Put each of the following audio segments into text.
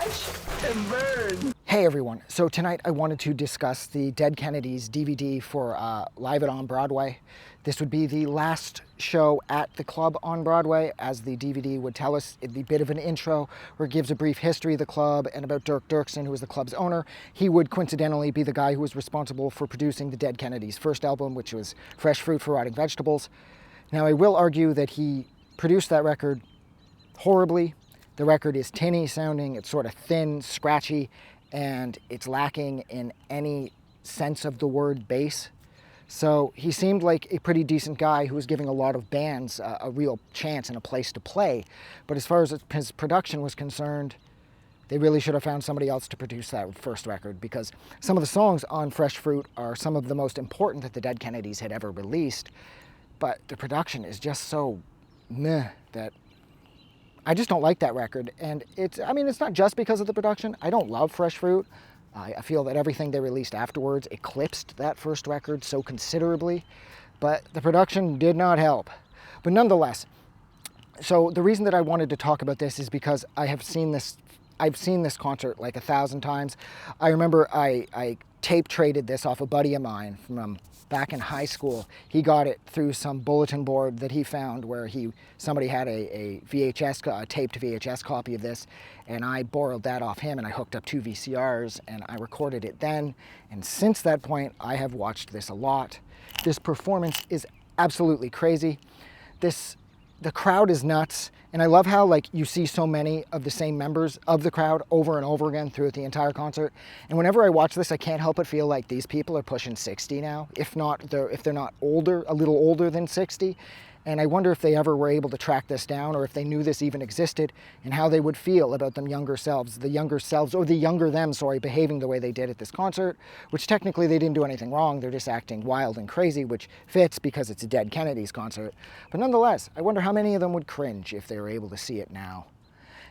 Watch and burn. Hey everyone, so tonight I wanted to discuss the Dead Kennedys DVD for Live at On Broadway. This would be the last show at the club on Broadway, as the DVD would tell us. It'd be a bit of an intro where it gives a brief history of the club and about Dirk Dirksen, who was the club's owner. He would coincidentally be the guy who was responsible for producing the Dead Kennedys' first album, which was Fresh Fruit for Rotting Vegetables. Now I will argue that he produced that record horribly. The record is tinny sounding, it's sort of thin, scratchy, and it's lacking in any sense of the word bass. So he seemed like a pretty decent guy who was giving a lot of bands a real chance and a place to play. But as far as his production was concerned, they really should have found somebody else to produce that first record, because some of the songs on Fresh Fruit are some of the most important that the Dead Kennedys had ever released. But the production is just so meh that I just don't like that record. And it's not just because of the production. I don't love Fresh Fruit. I feel that everything they released afterwards eclipsed that first record so considerably, but the production did not help. But nonetheless, so the reason that I wanted to talk about this is because I've seen this concert like 1,000 times. I remember I tape traded this off a buddy of mine from back in high school. He got it through some bulletin board that he found where somebody had a taped VHS copy of this, and I borrowed that off him and I hooked up 2 VCRs and I recorded it then. And since that point, I have watched this a lot. This performance is absolutely crazy. The crowd is nuts, and I love how you see so many of the same members of the crowd over and over again throughout the entire concert. And whenever I watch this, I can't help but feel like these people are pushing 60 now, if they're not older, a little older than 60. And I wonder if they ever were able to track this down, or if they knew this even existed, and how they would feel about the younger selves, or the younger them, behaving the way they did at this concert, which technically they didn't do anything wrong. They're just acting wild and crazy, which fits because it's a Dead Kennedys concert. But nonetheless, I wonder how many of them would cringe if they were able to see it now.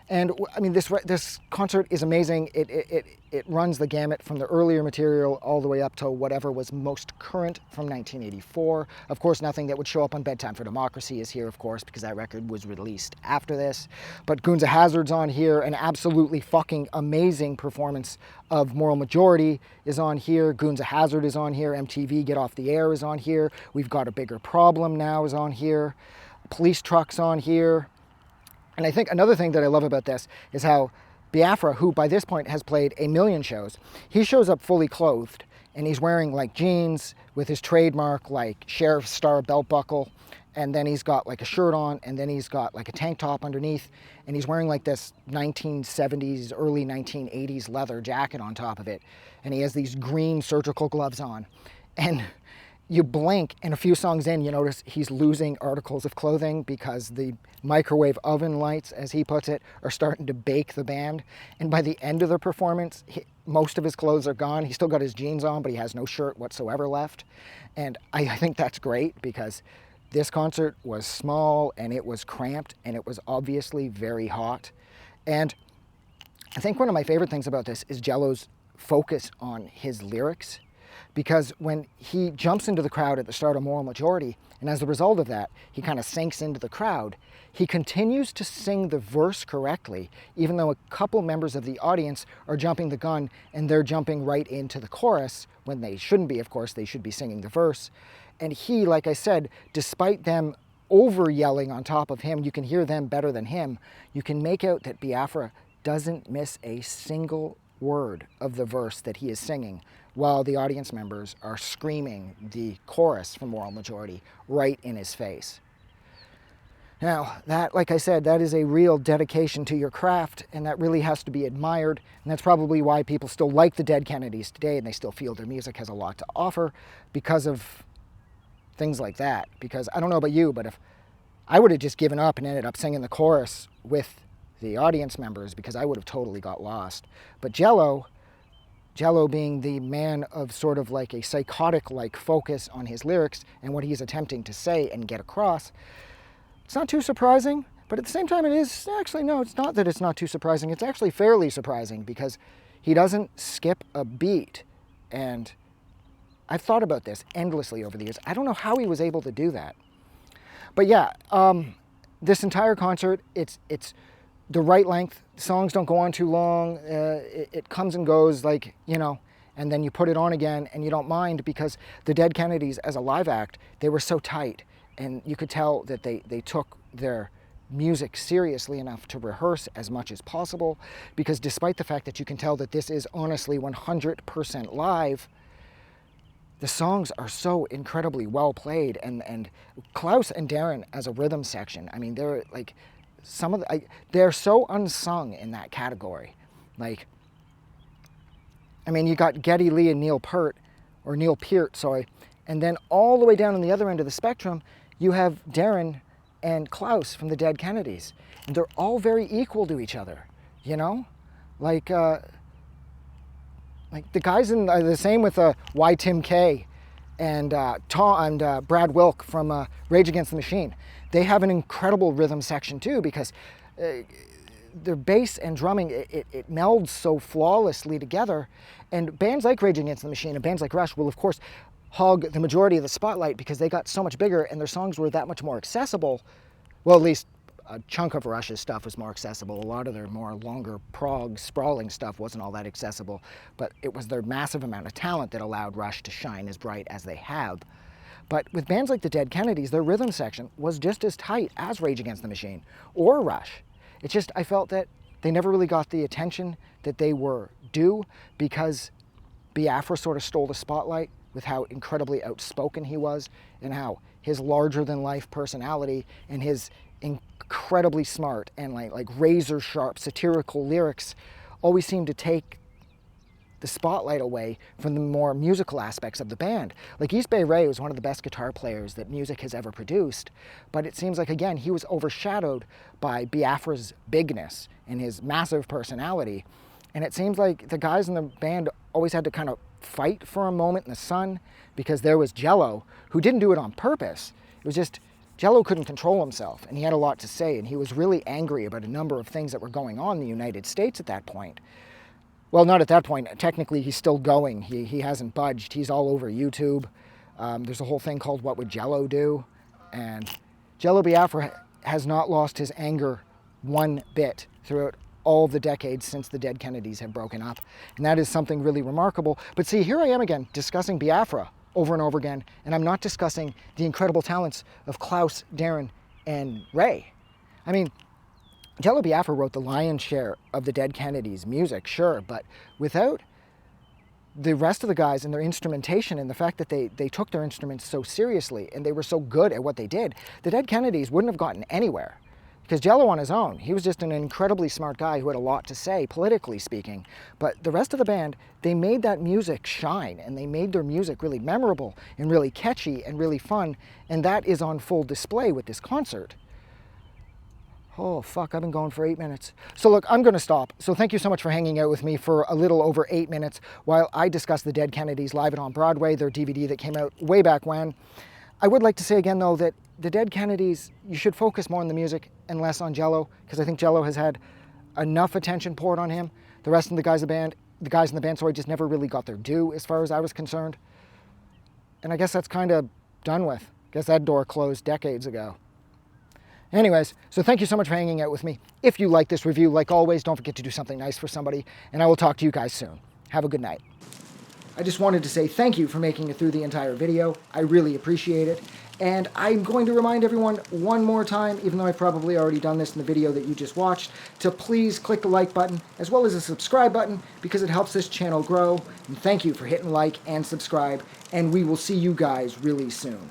And I mean, this concert is amazing. It runs the gamut from the earlier material all the way up to whatever was most current from 1984. Of course, nothing that would show up on Bedtime for Democracy is here, of course, because that record was released after this. But Goons of Hazzard's on here. An absolutely fucking amazing performance of Moral Majority is on here. Goons of Hazard is on here. MTV Get Off the Air is on here. We've Got a Bigger Problem Now is on here. Police Truck's on here. And I think another thing that I love about this is how Biafra, who by this point has played a million shows, he shows up fully clothed, and he's wearing jeans with his trademark Sheriff Star belt buckle, and then he's got a shirt on, and then he's got a tank top underneath, and he's wearing this 1970s, early 1980s leather jacket on top of it, and he has these green surgical gloves on. And you blink, and a few songs in, you notice he's losing articles of clothing because the microwave oven lights, as he puts it, are starting to bake the band. And by the end of the performance, most of his clothes are gone. He's still got his jeans on, but he has no shirt whatsoever left. And I think that's great, because this concert was small, and it was cramped, and it was obviously very hot. And I think one of my favorite things about this is Jello's focus on his lyrics. Because when he jumps into the crowd at the start of Moral Majority, and as a result of that, he kind of sinks into the crowd, he continues to sing the verse correctly, even though a couple members of the audience are jumping the gun and they're jumping right into the chorus, when they shouldn't be, of course. They should be singing the verse. And he, like I said, despite them over yelling on top of him, you can hear them better than him. You can make out that Biafra doesn't miss a single word of the verse that he is singing, while the audience members are screaming the chorus from Moral Majority right in his face. Now, that, like I said, that is a real dedication to your craft, and that really has to be admired, and that's probably why people still like the Dead Kennedys today, and they still feel their music has a lot to offer because of things like that. Because I don't know about you, but if I would have just given up and ended up singing the chorus with the audience members, because I would have totally got lost. But Jello being the man of sort of a psychotic focus on his lyrics and what he's attempting to say and get across, it's not too surprising. But at the same time, it is actually, no, it's not that it's not too surprising. It's actually fairly surprising, because he doesn't skip a beat. And I've thought about this endlessly over the years. I don't know how he was able to do that. But yeah, this entire concert, it's the right length. Songs don't go on too long. It comes and goes, like, you know, and then you put it on again and you don't mind, because the Dead Kennedys as a live act, they were so tight, and you could tell that they took their music seriously enough to rehearse as much as possible, because despite the fact that you can tell that this is honestly 100% live, the songs are so incredibly well played, and Klaus and Darren as a rhythm section, I mean, they're like they're so unsung in that category. Like, I mean, you got Geddy Lee and Neil Peart, sorry, and then all the way down on the other end of the spectrum, you have Darren and Klaus from the Dead Kennedys, and they're all very equal to each other, you know, like the guys in the same with Y. Tim K and Brad Wilk from Rage Against the Machine. They have an incredible rhythm section too, because their bass and drumming, it melds so flawlessly together. And bands like Rage Against the Machine and bands like Rush will, of course, hog the majority of the spotlight because they got so much bigger and their songs were that much more accessible. Well, at least a chunk of Rush's stuff was more accessible. A lot of their more longer prog, sprawling stuff wasn't all that accessible, but it was their massive amount of talent that allowed Rush to shine as bright as they have. But with bands like the Dead Kennedys, their rhythm section was just as tight as Rage Against the Machine or Rush. It's just, I felt that they never really got the attention that they were due, because Biafra sort of stole the spotlight with how incredibly outspoken he was, and how his larger-than-life personality and his incredibly smart and like razor-sharp satirical lyrics always seemed to take the spotlight away from the more musical aspects of the band. Like, East Bay Ray was one of the best guitar players that music has ever produced, but it seems like, again, he was overshadowed by Biafra's bigness and his massive personality. And it seems like the guys in the band always had to kind of fight for a moment in the sun, because there was Jello, who didn't do it on purpose. It was just Jello couldn't control himself, and he had a lot to say, and he was really angry about a number of things that were going on in the United States at that point. Well, not at that point. Technically, he's still going. He hasn't budged. He's all over YouTube. There's a whole thing called What Would Jello Do? And Jello Biafra has not lost his anger one bit throughout all of the decades since the Dead Kennedys have broken up. And that is something really remarkable. But see, here I am again discussing Biafra over and over again, and I'm not discussing the incredible talents of Klaus, Darren, and Ray. I mean, Jello Biafra wrote the lion's share of the Dead Kennedys' music, sure, but without the rest of the guys and their instrumentation, and the fact that they took their instruments so seriously and they were so good at what they did, the Dead Kennedys wouldn't have gotten anywhere. Because Jello on his own, he was just an incredibly smart guy who had a lot to say, politically speaking. But the rest of the band, they made that music shine, and they made their music really memorable and really catchy and really fun, and that is on full display with this concert. Oh, fuck, I've been going for 8 minutes. So look, I'm going to stop. So thank you so much for hanging out with me for a little over 8 minutes while I discuss the Dead Kennedys live at On Broadway, their DVD that came out way back when. I would like to say again, though, that the Dead Kennedys, you should focus more on the music and less on Jello, because I think Jello has had enough attention poured on him. The rest of the guys in the band, just never really got their due as far as I was concerned. And I guess that's kind of done with. I guess that door closed decades ago. Anyways, so thank you so much for hanging out with me. If you like this review, like always, don't forget to do something nice for somebody, and I will talk to you guys soon. Have a good night. I just wanted to say thank you for making it through the entire video. I really appreciate it. And I'm going to remind everyone one more time, even though I've probably already done this in the video that you just watched, to please click the like button as well as the subscribe button, because it helps this channel grow. And thank you for hitting like and subscribe, and we will see you guys really soon.